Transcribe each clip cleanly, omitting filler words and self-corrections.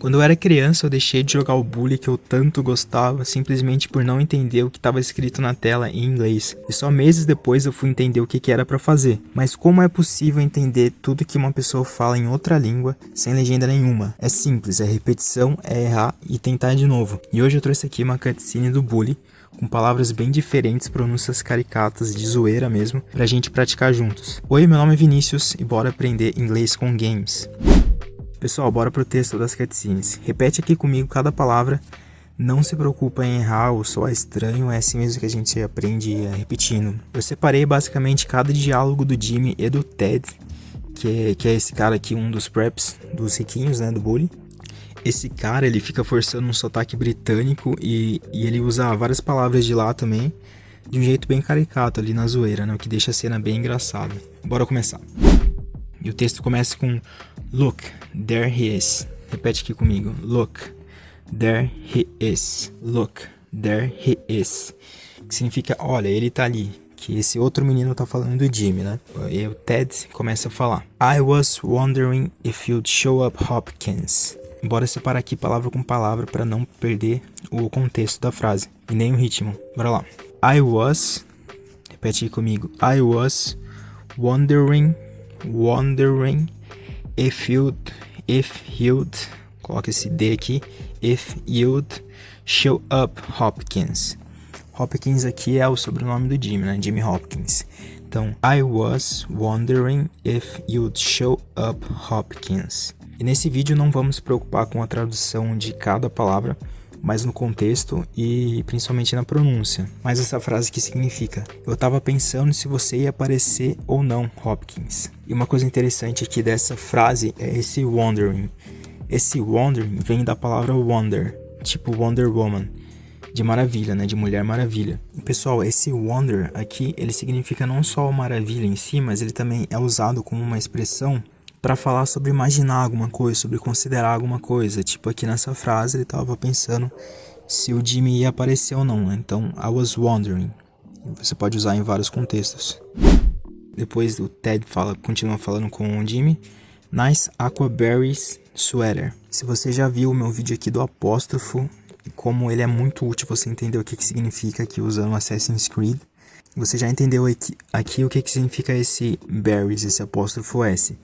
Quando eu era criança, eu deixei de jogar o Bully que eu tanto gostava, simplesmente por não entender o que estava escrito na tela em inglês. E só meses depois eu fui entender o que era para fazer. Mas como é possível entender tudo que uma pessoa fala em outra língua sem legenda nenhuma? É simples, é repetição, é errar e tentar de novo. E hoje eu trouxe aqui uma cutscene do Bully, com palavras bem diferentes, pronúncias caricatas, de zoeira mesmo, pra gente praticar juntos. Oi, meu nome é Vinícius e bora aprender inglês com games. Pessoal, bora pro texto das cutscenes. Repete aqui comigo cada palavra. Não se preocupa em errar ou soar estranho, é assim mesmo que a gente aprende repetindo. Eu separei basicamente cada diálogo do Jimmy e do Ted, que é esse cara aqui, um dos preps, dos riquinhos, né, do Bully. Esse cara, ele fica forçando um sotaque britânico e ele usa várias palavras de lá também, de um jeito bem caricato ali na zoeira, né, o que deixa a cena bem engraçada. Bora começar. E o texto começa com Look, there he is. Repete aqui comigo. Look, there he is. Look, there he is. Que significa, olha, ele tá ali. Que esse outro menino tá falando do Jimmy, né? E o Ted começa a falar. I was wondering if you'd show up, Hopkins. Bora separar aqui palavra com palavra para não perder o contexto da frase e nem o ritmo. Bora lá. Repete aí comigo. I was wondering if you'd, coloca esse D aqui, if you'd show up, Hopkins. Hopkins aqui é o sobrenome do Jimmy, né? Jimmy Hopkins. Então, I was wondering if you'd show up, Hopkins. E nesse vídeo não vamos se preocupar com a tradução de cada palavra, mas no contexto e principalmente na pronúncia. Mas essa frase que significa: eu tava pensando se você ia aparecer ou não, Hopkins. E uma coisa interessante aqui dessa frase é esse wondering. Esse wondering vem da palavra wonder, tipo Wonder Woman, de maravilha, né, de Mulher Maravilha. E pessoal, esse wonder aqui, ele significa não só maravilha em si, mas ele também é usado como uma expressão para falar sobre imaginar alguma coisa, sobre considerar alguma coisa. Tipo aqui nessa frase ele tava pensando se o Jimmy ia aparecer ou não, né? Então, I was wondering. Você pode usar em vários contextos. Depois o Ted continua falando com o Jimmy. Nice aquaberries sweater. Se você já viu o meu vídeo aqui do apóstrofo, como ele é muito útil você entender o que significa aqui usando Assassin's Creed, você já entendeu aqui o que significa esse berries, esse apóstrofo S.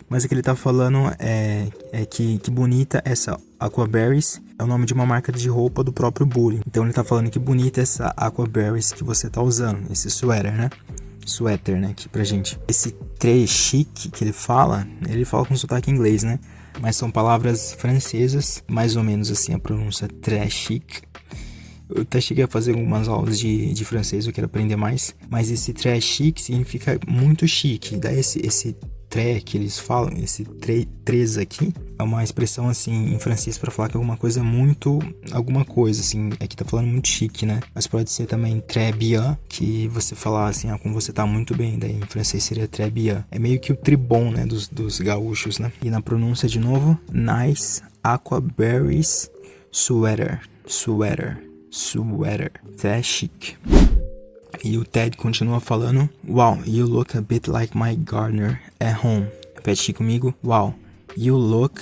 Mas o que ele tá falando é que bonita essa Aquaberries é o nome de uma marca de roupa do próprio Bully. Então ele tá falando que bonita essa Aquaberries que você tá usando, esse sweater, né? Sweater, né, aqui pra gente. Esse très chic que ele fala com sotaque inglês, né? Mas são palavras francesas, mais ou menos assim a pronúncia très chic. Eu até cheguei a fazer algumas aulas de francês, eu quero aprender mais. Mas esse très chic significa muito chique. Daí esse tré que eles falam, esse três aqui, é uma expressão assim em francês para falar que alguma coisa assim, aqui tá falando muito chique, né? Mas pode ser também très bien, que você falar assim, como você tá muito bem, daí em francês seria très bien. É meio que o tribom, né, dos gaúchos, né? E na pronúncia de novo, nice aquaberries sweater, très chic. E o Ted continua falando, wow, you look a bit like my gardener at home. Repete comigo, wow, you look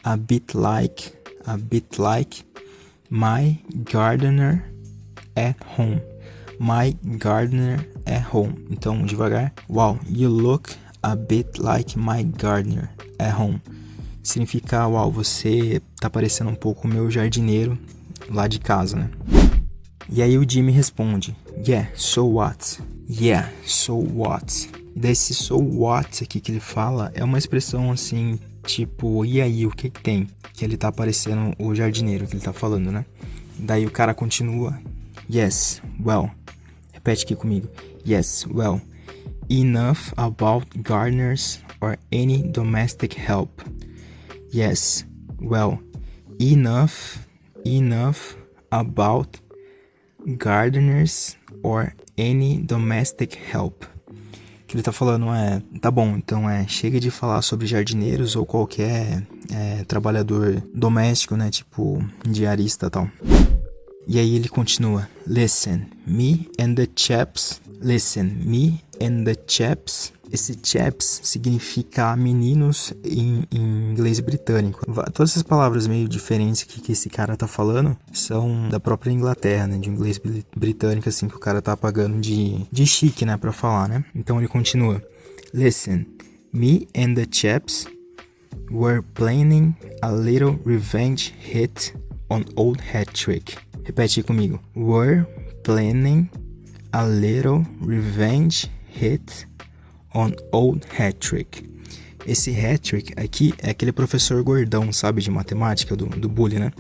a bit like my gardener at home. My gardener at home. Então, devagar, wow, you look a bit like my gardener at home. Significa, wow, você tá parecendo um pouco o meu jardineiro lá de casa, né? E aí o Jimmy responde, yeah, so what? Yeah, so what? E desse so what aqui que ele fala é uma expressão assim, tipo, e aí, o que tem? Que ele tá parecendo o jardineiro que ele tá falando, né? Daí o cara continua, yes, well. Repete aqui comigo, yes, well. Enough about gardeners or any domestic help. Yes, well. Enough about gardeners or any domestic help. O que ele tá falando tá bom, então chega de falar sobre jardineiros ou qualquer trabalhador doméstico, né, tipo diarista e tal. E aí ele continua, listen, me and the chaps Esse chaps significa meninos em inglês britânico. Todas essas palavras meio diferentes que esse cara tá falando são da própria Inglaterra, né? De inglês britânico, assim, que o cara tá pagando de chique, né? Pra falar, né? Então ele continua. Listen, me and the chaps were planning a little revenge hit on Old Hattrick. Repete aí comigo. Were planning a little revenge hit on Old Hattrick. Esse Hattrick aqui é aquele professor gordão, sabe, de matemática, do bullying, né?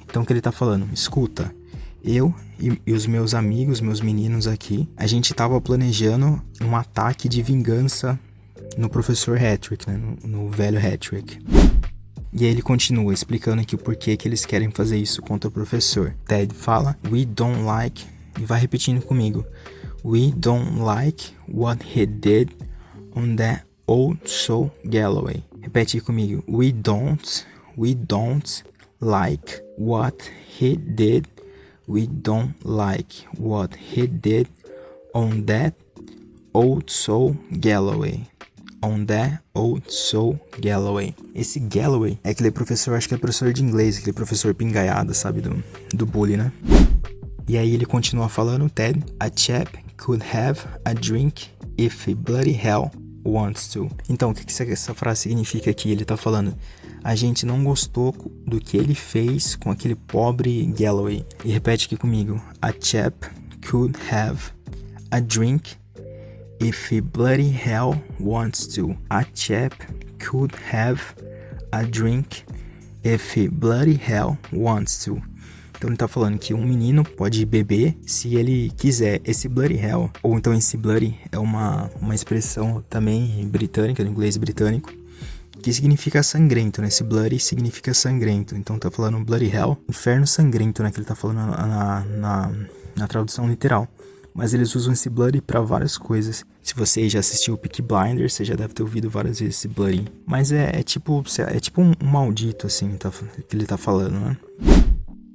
Então o que ele tá falando? Escuta, eu e os meus amigos, meus meninos aqui, a gente tava planejando um ataque de vingança no professor Hattrick, né? No velho Hattrick. E aí ele continua explicando aqui o porquê que eles querem fazer isso contra o professor. Ted fala, we don't like, e vai repetindo comigo, we don't like what he did on that old soul Galloway. Repete aí comigo. We don't like what he did. We don't like what he did on that old soul Galloway. On that old soul Galloway. Esse Galloway é aquele professor, acho que é professor de inglês, aquele professor pingaiada, sabe, do bullying, né? E aí ele continua falando, Ted, a chap could have a drink if bloody hell wants to. Então, o que essa frase significa aqui? Ele tá falando, a gente não gostou do que ele fez com aquele pobre Galloway. E repete aqui comigo, a chap could have a drink if bloody hell wants to. A chap could have a drink if bloody hell wants to. Então ele tá falando que um menino pode beber se ele quiser. Esse bloody hell, ou então esse bloody, é uma expressão também britânica, no inglês britânico, que significa sangrento, né? Esse bloody significa sangrento. Então tá falando bloody hell, inferno sangrento, né? Que ele tá falando na tradução literal. Mas eles usam esse bloody pra várias coisas. Se você já assistiu o Peaky Blinders, você já deve ter ouvido várias vezes esse bloody. Mas é tipo um maldito, assim, que ele tá falando, né?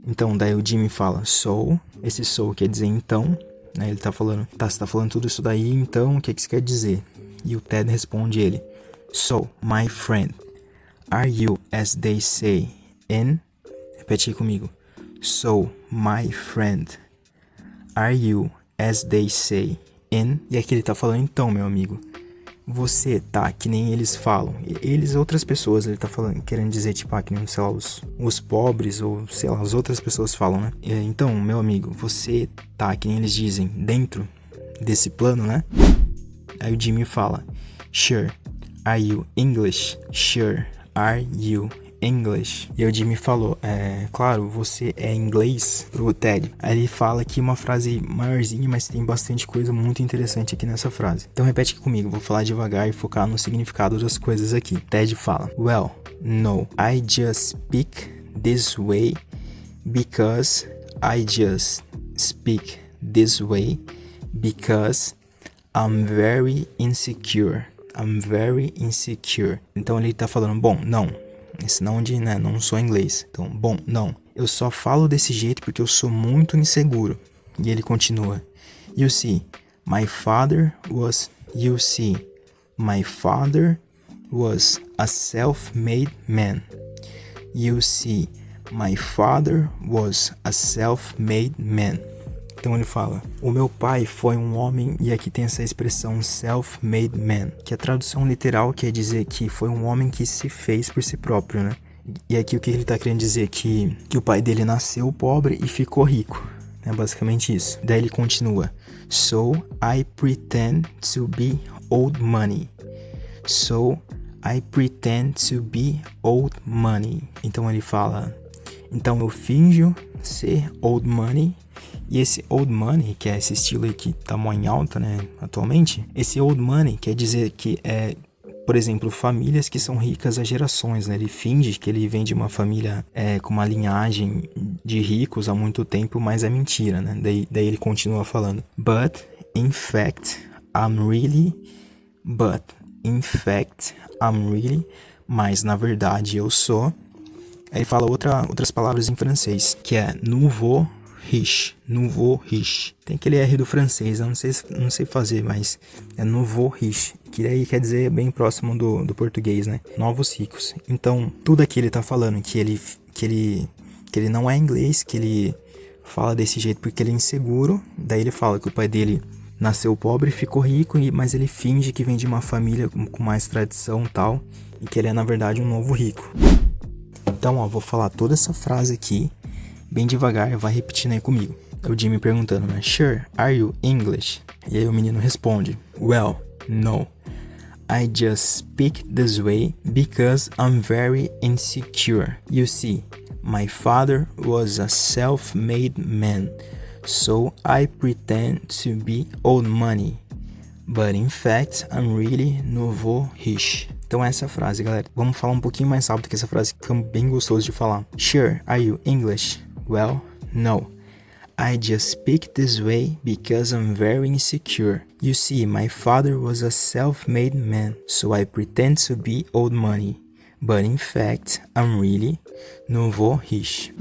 Então, daí o Jimmy fala, so, esse so quer dizer então, né? Ele tá falando, você tá falando tudo isso daí, então, o que isso quer dizer? E o Ted responde ele, so, my friend, are you, as they say, in? Repete aí comigo. So, my friend, are you, as they say, in? E aqui ele tá falando, então, meu amigo, você tá, que nem eles falam. Eles, outras pessoas, ele tá falando, querendo dizer, tipo, que nem, sei lá, os pobres, ou, sei lá, as outras pessoas falam, né? Então, meu amigo, você tá, que nem eles dizem, dentro desse plano, né? Aí o Jimmy fala, sure, are you English? Sure, are you English? E o Jimmy falou, claro, você é inglês, pro Ted. Aí ele fala aqui uma frase maiorzinha, mas tem bastante coisa muito interessante aqui nessa frase. Então repete aqui comigo, vou falar devagar e focar no significado das coisas aqui. Ted fala, well, no, I just speak this way because I just speak this way because I'm very insecure. I'm very insecure. Então ele tá falando, bom, não. Esse não de, né, não sou inglês. Então, bom, não. Eu só falo desse jeito porque eu sou muito inseguro. E ele continua. You see, my father was... You see, my father was a self-made man. You see, my father was a self-made man. Então ele fala, o meu pai foi um homem, e aqui tem essa expressão self-made man, que a tradução literal quer dizer que foi um homem que se fez por si próprio, né? E aqui o que ele tá querendo dizer? Que o pai dele nasceu pobre e ficou rico. É basicamente isso. Daí ele continua, so I pretend to be old money. So I pretend to be old money. Então ele fala, então eu finjo ser old money. E esse old money, que é esse estilo aí que tá mó em alta, né, atualmente, esse old money quer dizer que é, por exemplo, famílias que são ricas há gerações, né? Ele finge que ele vem de uma família com uma linhagem de ricos há muito tempo, mas é mentira, né? Daí ele continua falando, but in fact, mas na verdade eu sou. Aí ele fala outras palavras em francês, que é nouveau nouveau riche. Tem aquele R do francês, eu não sei fazer, mas é nouveau riche, que aí quer dizer bem próximo do português, né? Novos ricos. Então, tudo aqui ele tá falando que ele não é inglês, que ele fala desse jeito porque ele é inseguro. Daí ele fala que o pai dele nasceu pobre, ficou rico, mas ele finge que vem de uma família com mais tradição e tal, e que ele é na verdade um novo rico. Então, ó, vou falar toda essa frase aqui bem devagar, vai repetindo aí comigo. O Jimmy perguntando, né? Sure, are you English? E aí o menino responde, well, no. I just speak this way because I'm very insecure. You see, my father was a self-made man, so I pretend to be old money. But in fact, I'm really nouveau riche. Então essa é a frase, galera. Vamos falar um pouquinho mais rápido, que essa frase fica bem gostoso de falar. Sure, are you English? Well, no. I just speak this way because I'm very insecure. You see, my father was a self-made man, so I pretend to be old money. But in fact, I'm really nouveau riche.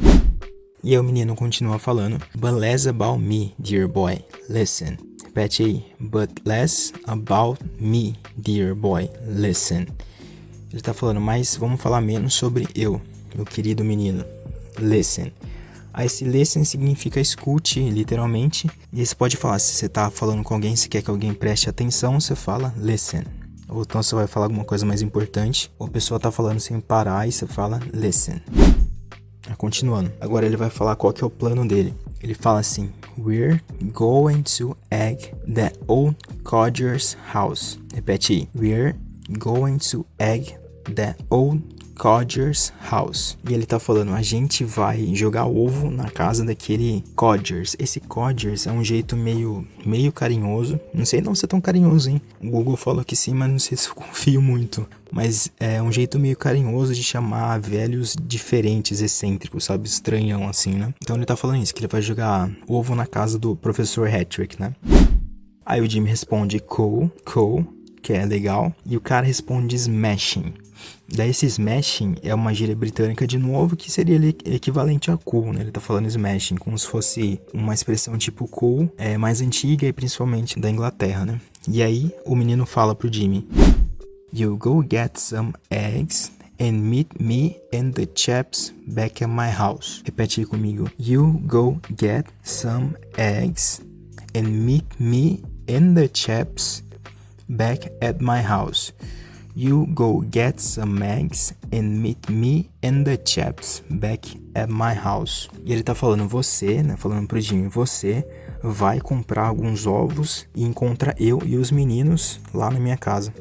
E aí o menino continua falando. But less about me, dear boy. Listen. Repete aí. But less about me, dear boy. Listen. Ele tá falando, mas vamos falar menos sobre eu, meu querido menino. Listen. Aí esse listen significa escute, literalmente. E aí você pode falar, se você tá falando com alguém, se quer que alguém preste atenção, você fala listen. Ou então você vai falar alguma coisa mais importante, ou a pessoa tá falando sem parar e você fala listen. Continuando. Agora ele vai falar qual que é o plano dele. Ele fala assim, we're going to egg the old codger's house. Repete aí. We're going to egg the old codger's house. E ele tá falando, a gente vai jogar ovo na casa daquele codgers. Esse codgers é um jeito meio carinhoso. Não sei não se é tão carinhoso, hein? O Google falou que sim, mas não sei se eu confio muito. Mas é um jeito meio carinhoso de chamar velhos diferentes, excêntricos, sabe? Estranhão assim, né? Então ele tá falando isso, que ele vai jogar ovo na casa do professor Hattrick, né? Aí o Jimmy responde cool, que é legal. E o cara responde smashing. Daí esse smashing é uma gíria britânica de novo, que seria equivalente a cool, né? Ele tá falando smashing, como se fosse uma expressão tipo cool, mais antiga e principalmente da Inglaterra, né? E aí o menino fala pro Jimmy, you go get some eggs and meet me and the chaps back at my house. Repete aí comigo. You go get some eggs and meet me and the chaps back at my house. You go get some eggs and meet me and the chaps back at my house. E ele tá falando você, né? Falando pro Jimmy, você vai comprar alguns ovos e encontra eu e os meninos lá na minha casa.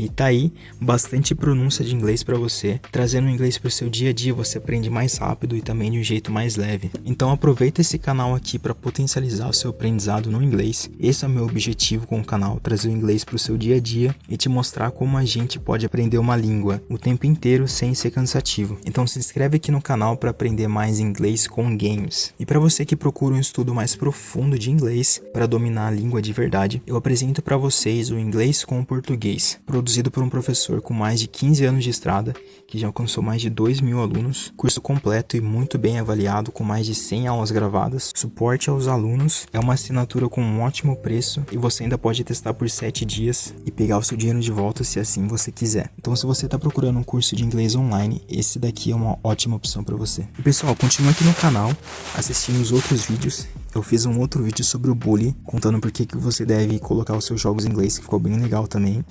E tá aí, bastante pronúncia de inglês pra você. Trazendo o inglês pro seu dia a dia, você aprende mais rápido e também de um jeito mais leve. Então aproveita esse canal aqui para potencializar o seu aprendizado no inglês. Esse é o meu objetivo com o canal, trazer o inglês pro seu dia a dia e te mostrar como a gente pode aprender uma língua o tempo inteiro sem ser cansativo. Então se inscreve aqui no canal para aprender mais inglês com games. E para você que procura um estudo mais profundo de inglês para dominar a língua de verdade, eu apresento para vocês o Inglês com o Português, produzido por um professor com mais de 15 anos de estrada, que já alcançou mais de 2.000 alunos, curso completo e muito bem avaliado com mais de 100 aulas gravadas, suporte aos alunos, é uma assinatura com um ótimo preço e você ainda pode testar por 7 dias e pegar o seu dinheiro de volta se assim você quiser. Então se você está procurando um curso de inglês online, esse daqui é uma ótima opção para você. E pessoal, continua aqui no canal assistindo os outros vídeos. Eu fiz um outro vídeo sobre o bullying, contando por que você deve colocar os seus jogos em inglês, que ficou bem legal também.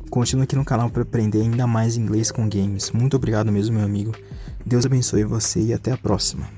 Continua aqui no canal para aprender ainda mais inglês com games. Muito obrigado mesmo, meu amigo. Deus abençoe você e até a próxima.